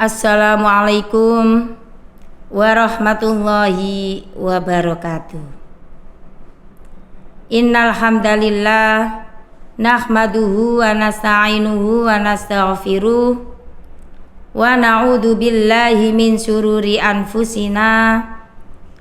Assalamualaikum warahmatullahi wabarakatuh. Innal hamdalillah nahmaduhu wa nasta'inuhu wa nastaghfiruh wa na'udzu billahi min syururi anfusina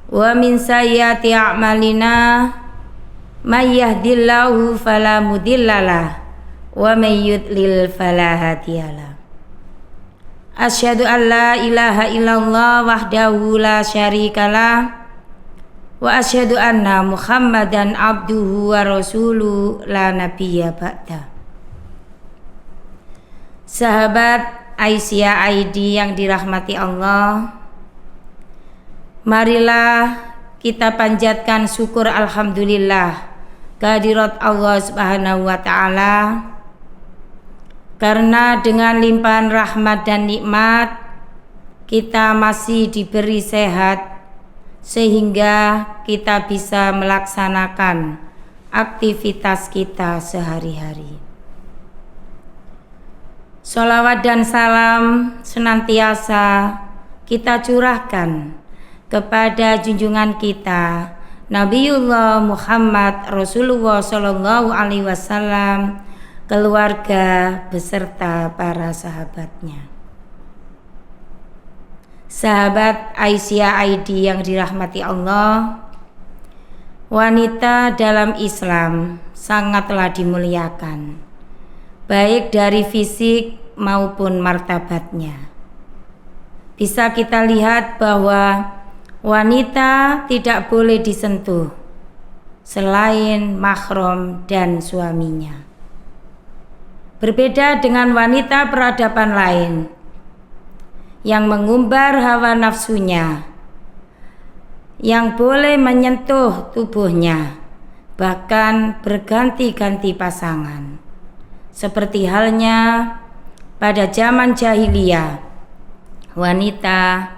wa min sayyiati a'malina may yahdihillahu fala mudhillalah wa may yudlil fala hadiyalah. Asyhadu an la ilaha illallah wahdahu la syarikalah wa asyhadu anna Muhammadan abduhu wa rasuluh la nabiyya ba'da. Sahabat Aisyah ID yang dirahmati Allah, marilah kita panjatkan syukur alhamdulillah kehadirat Allah Subhanahu wa taala, karena dengan limpahan rahmat dan nikmat kita masih diberi sehat sehingga kita bisa melaksanakan aktivitas kita sehari-hari. Sholawat dan salam senantiasa kita curahkan kepada junjungan kita Nabiullah Muhammad Rasulullah Sallallahu Alaihi Wasallam, keluarga beserta para sahabatnya. Sahabat Aisyah ID yang dirahmati Allah, wanita dalam Islam sangatlah dimuliakan, baik dari fisik maupun martabatnya. Bisa kita lihat bahwa wanita tidak boleh disentuh selain mahram dan suaminya. Berbeda dengan wanita peradaban lain yang mengumbar hawa nafsunya, yang boleh menyentuh tubuhnya, bahkan berganti-ganti pasangan. Seperti halnya pada zaman jahiliyah, wanita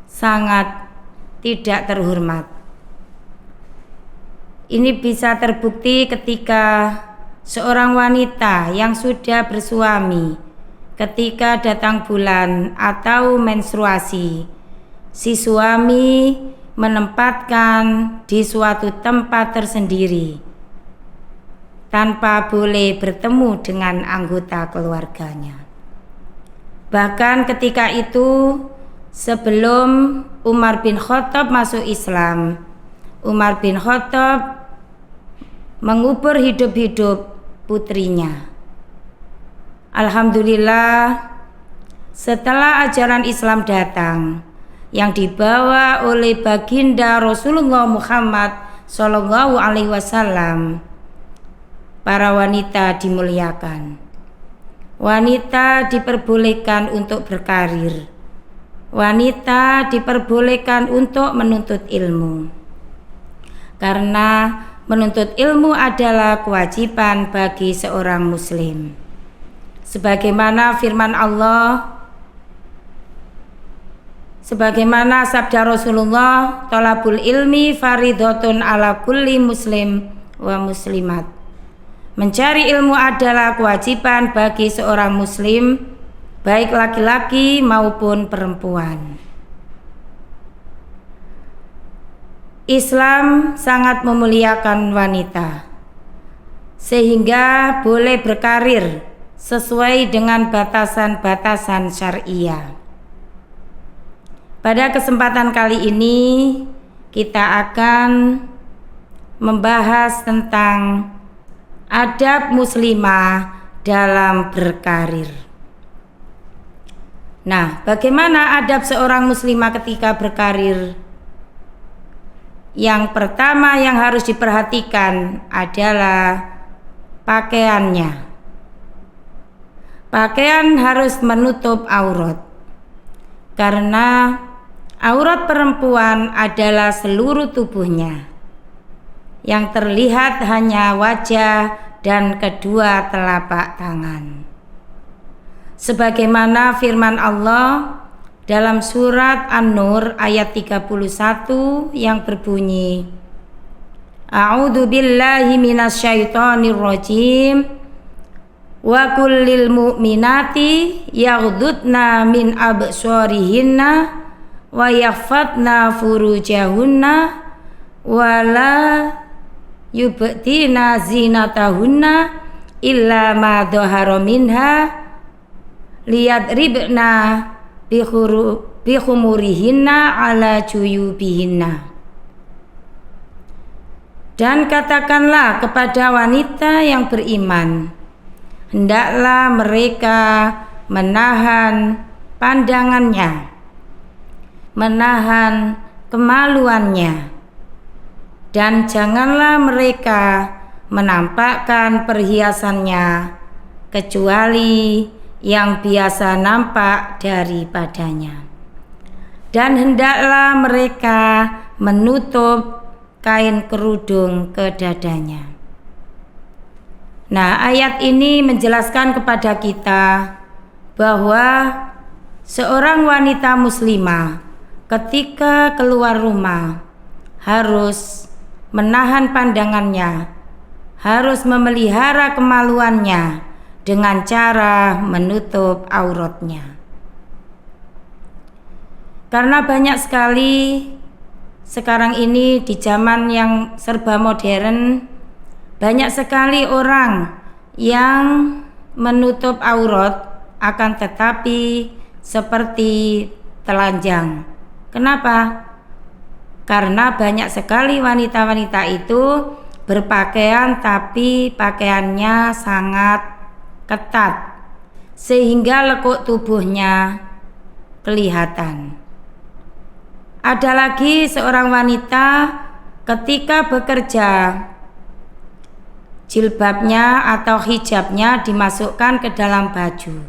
sangat tidak terhormat. Ini bisa terbukti ketika seorang wanita yang sudah bersuami, ketika datang bulan atau menstruasi, si suami menempatkan di suatu tempat tersendiri tanpa boleh bertemu dengan anggota keluarganya. Bahkan ketika itu, sebelum Umar bin Khattab masuk Islam, Umar bin Khattab mengubur hidup-hidup putrinya. Alhamdulillah, setelah ajaran Islam datang yang dibawa oleh baginda Rasulullah Muhammad Sallallahu Alaihi Wasallam, para wanita dimuliakan. Wanita diperbolehkan untuk berkarir. Wanita diperbolehkan untuk menuntut ilmu, karena menuntut ilmu adalah kewajiban bagi seorang muslim. Sebagaimana firman Allah, sebagaimana sabda Rasulullah, thalabul ilmi faridhatun ala kulli muslim wa muslimat. Mencari ilmu adalah kewajiban bagi seorang muslim, baik laki-laki maupun perempuan. Islam sangat memuliakan wanita sehingga boleh berkarir sesuai dengan batasan-batasan syariah. Pada kesempatan kali ini kita akan membahas tentang adab muslimah dalam berkarir. Nah, bagaimana adab seorang muslimah ketika berkarir? Yang pertama yang harus diperhatikan adalah pakaiannya. Pakaian harus menutup aurat, karena aurat perempuan adalah seluruh tubuhnya. Yang terlihat hanya wajah dan kedua telapak tangan. Sebagaimana firman Allah dalam surat An-Nur ayat 31 yang berbunyi, A'udzu billahi minasyaitonir rajim. Wa kullil mu'minati yaghdudna min absarihinna wa yakhfatna furujahunna wa la yubtina zinatahunna illa ma dhahara minha liyadribna bi khumurihinna ala juyubihinna. Dan katakanlah kepada wanita yang beriman, hendaklah mereka menahan pandangannya, menahan kemaluannya, dan janganlah mereka menampakkan perhiasannya kecuali yang biasa nampak daripadanya. Dan hendaklah mereka menutup kain kerudung ke dadanya. Nah, ayat ini menjelaskan kepada kita bahwa seorang wanita muslimah ketika keluar rumah harus menahan pandangannya, harus memelihara kemaluannya dengan cara menutup auratnya. Karena banyak sekali sekarang ini di zaman yang serba modern, banyak sekali orang yang menutup aurat akan tetapi seperti telanjang. Kenapa? Karena banyak sekali wanita-wanita itu berpakaian tapi pakaiannya sangat ketat sehingga lekuk tubuhnya kelihatan. Ada lagi seorang wanita ketika bekerja, jilbabnya atau hijabnya dimasukkan ke dalam baju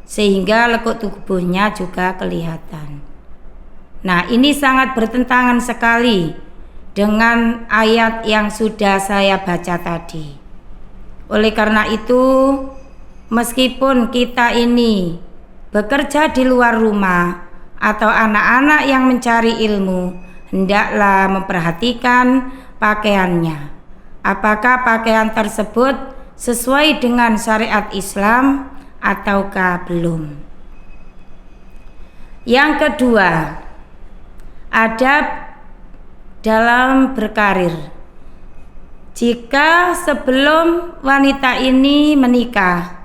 sehingga lekuk tubuhnya juga kelihatan. Nah, ini sangat bertentangan sekali dengan ayat yang sudah saya baca tadi. Oleh karena itu, meskipun kita ini bekerja di luar rumah atau anak-anak yang mencari ilmu, hendaklah memperhatikan pakaiannya. Apakah pakaian tersebut sesuai dengan syariat Islam ataukah belum? Yang kedua, adab dalam berkarir. Jika sebelum wanita ini menikah,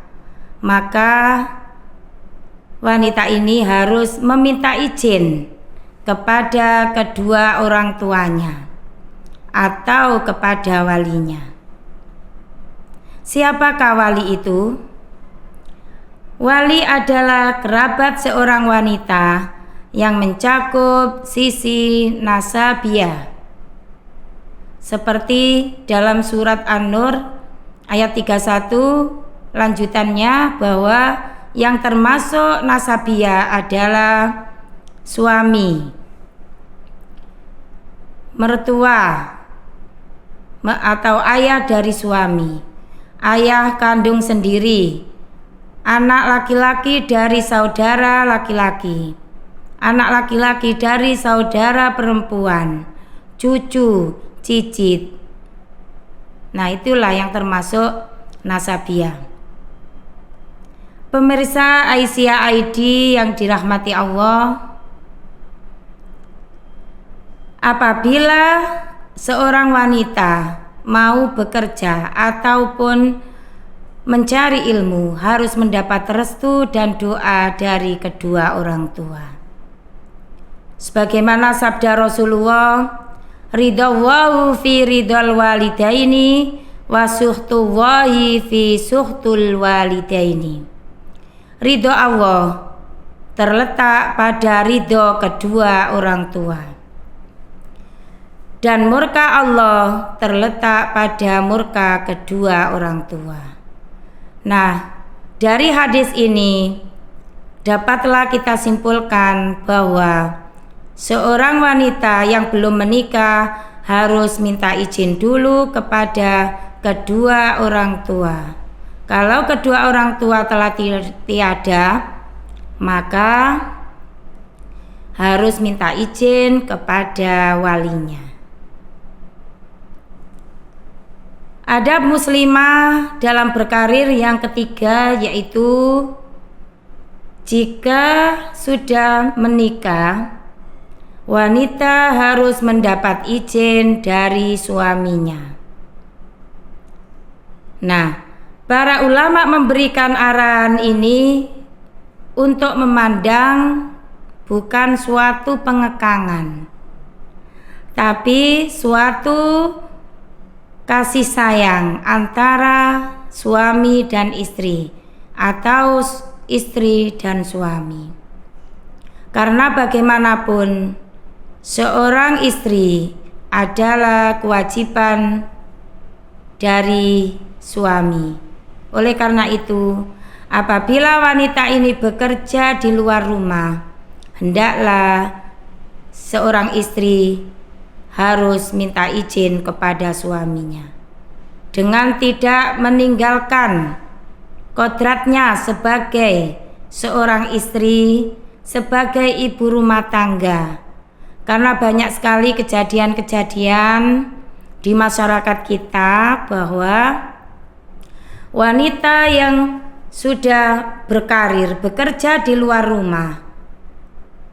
maka wanita ini harus meminta izin kepada kedua orang tuanya atau kepada walinya. Siapakah wali itu? Wali adalah kerabat seorang wanita yang mencakup sisi nasabiah. Seperti dalam surat An-Nur ayat 31 lanjutannya bahwa yang termasuk nasabiah adalah suami, mertua atau ayah dari suami, ayah kandung sendiri, anak laki-laki dari saudara laki-laki, anak laki-laki dari saudara perempuan, cucu, cicit. Nah, itulah yang termasuk nasabiah. Pemirsa Aisyah ID yang dirahmati Allah, apabila seorang wanita mau bekerja ataupun mencari ilmu harus mendapat restu dan doa dari kedua orang tua. Sebagaimana sabda Rasulullah, ridallahu fi ridal walidaini wa suhtullahi fi suhtul walidaini. Ridho Allah terletak pada ridho kedua orang tua, dan murka Allah terletak pada murka kedua orang tua. Nah, dari hadis ini dapatlah kita simpulkan bahwa seorang wanita yang belum menikah harus minta izin dulu kepada kedua orang tua. Kalau kedua orang tua telah tiada, maka harus minta izin kepada walinya. Adab muslimah dalam berkarir yang ketiga yaitu jika sudah menikah, wanita harus mendapat izin dari suaminya. Nah, para ulama memberikan arahan ini untuk memandang bukan suatu pengekangan, tapi suatu kasih sayang antara suami dan istri atau istri dan suami. Karena bagaimanapun seorang istri adalah kewajiban dari suami. Oleh karena itu, apabila wanita ini bekerja di luar rumah, hendaklah seorang istri harus minta izin kepada suaminya dengan tidak meninggalkan kodratnya sebagai seorang istri, sebagai ibu rumah tangga. Karena banyak sekali kejadian-kejadian di masyarakat kita bahwa wanita yang sudah berkarir, bekerja di luar rumah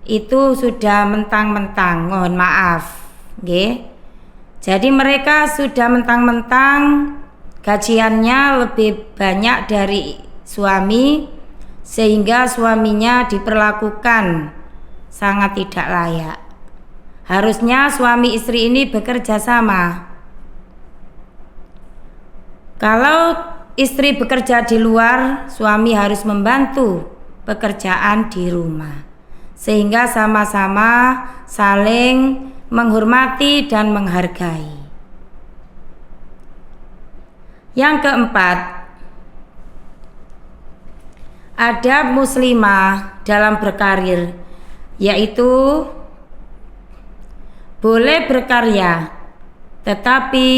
itu sudah mentang-mentang, mohon maaf, jadi mereka sudah mentang-mentang gajiannya lebih banyak dari suami, sehingga suaminya diperlakukan sangat tidak layak. Harusnya suami istri ini bekerja sama. Kalau istri bekerja di luar, suami harus membantu pekerjaan di rumah, sehingga sama-sama saling menghormati dan menghargai. Yang keempat, adab muslimah dalam berkarir yaitu boleh berkarya, tetapi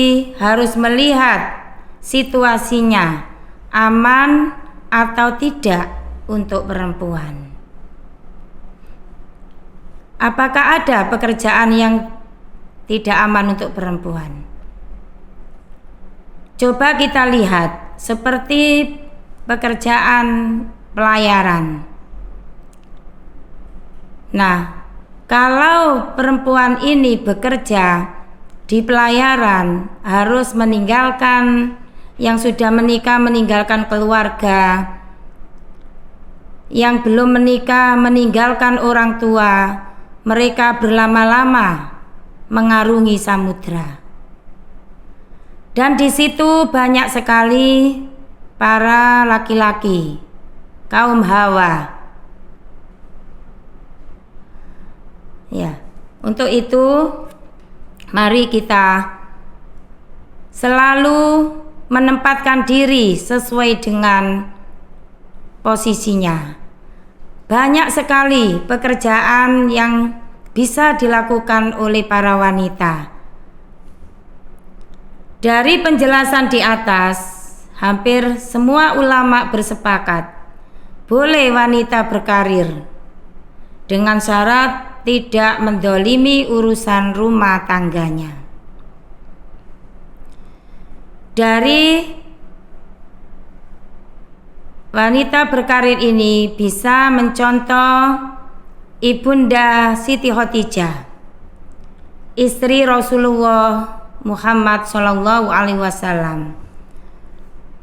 harus melihat situasinya aman atau tidak untuk perempuan. Apakah ada pekerjaan yang tidak aman untuk perempuan? Coba kita lihat seperti pekerjaan pelayaran. Nah, kalau perempuan ini bekerja di pelayaran, harus meninggalkan yang sudah menikah, meninggalkan keluarga, yang belum menikah meninggalkan orang tua. Mereka berlama-lama mengarungi samudra, dan di situ banyak sekali para laki-laki kaum Hawa. Ya, untuk itu mari kita selalu menempatkan diri sesuai dengan posisinya. Banyak sekali pekerjaan yang bisa dilakukan oleh para wanita. Dari penjelasan di atas, hampir semua ulama bersepakat boleh wanita berkarir dengan syarat tidak mendolimi urusan rumah tangganya. Dari wanita berkarir ini bisa mencontoh Ibunda Siti Khadijah, istri Rasulullah Muhammad SAW.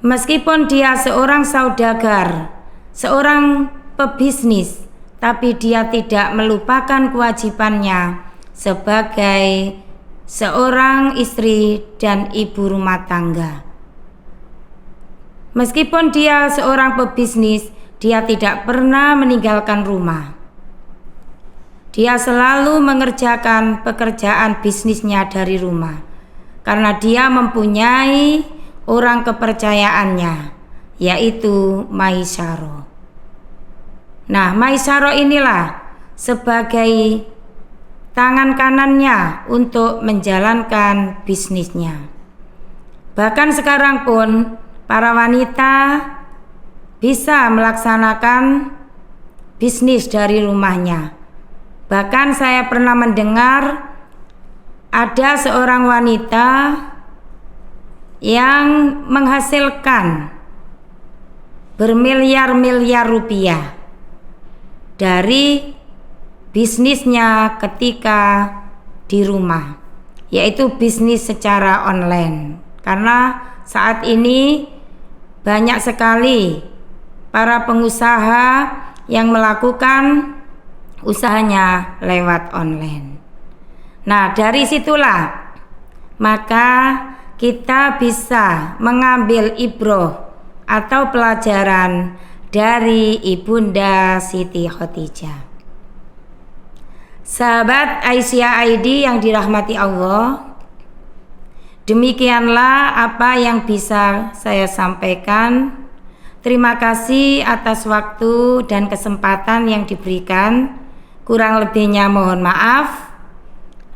Meskipun dia seorang saudagar, seorang pebisnis, tapi dia tidak melupakan kewajibannya sebagai seorang istri dan ibu rumah tangga. Meskipun dia seorang pebisnis, dia tidak pernah meninggalkan rumah. Dia selalu mengerjakan pekerjaan bisnisnya dari rumah, karena dia mempunyai orang kepercayaannya, yaitu Maisarah. Nah, Maisarah inilah sebagai tangan kanannya untuk menjalankan bisnisnya. Bahkan sekarang pun para wanita bisa melaksanakan bisnis dari rumahnya. Bahkan saya pernah mendengar ada seorang wanita yang menghasilkan bermiliar-miliar rupiah dari bisnisnya ketika di rumah, yaitu bisnis secara online. Karena saat ini banyak sekali para pengusaha yang melakukan usahanya lewat online. Nah, dari situlah maka kita bisa mengambil ibroh atau pelajaran dari Ibunda Siti Khadijah. Sahabat Aisyah ID yang dirahmati Allah, demikianlah apa yang bisa saya sampaikan. Terima kasih atas waktu dan kesempatan yang diberikan. Kurang lebihnya mohon maaf.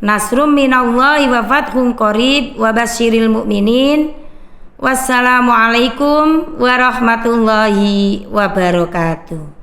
Nasrum minallahi wa fathun qarib wa basyiril mu'minin. Wassalamualaikum warahmatullahi wabarakatuh.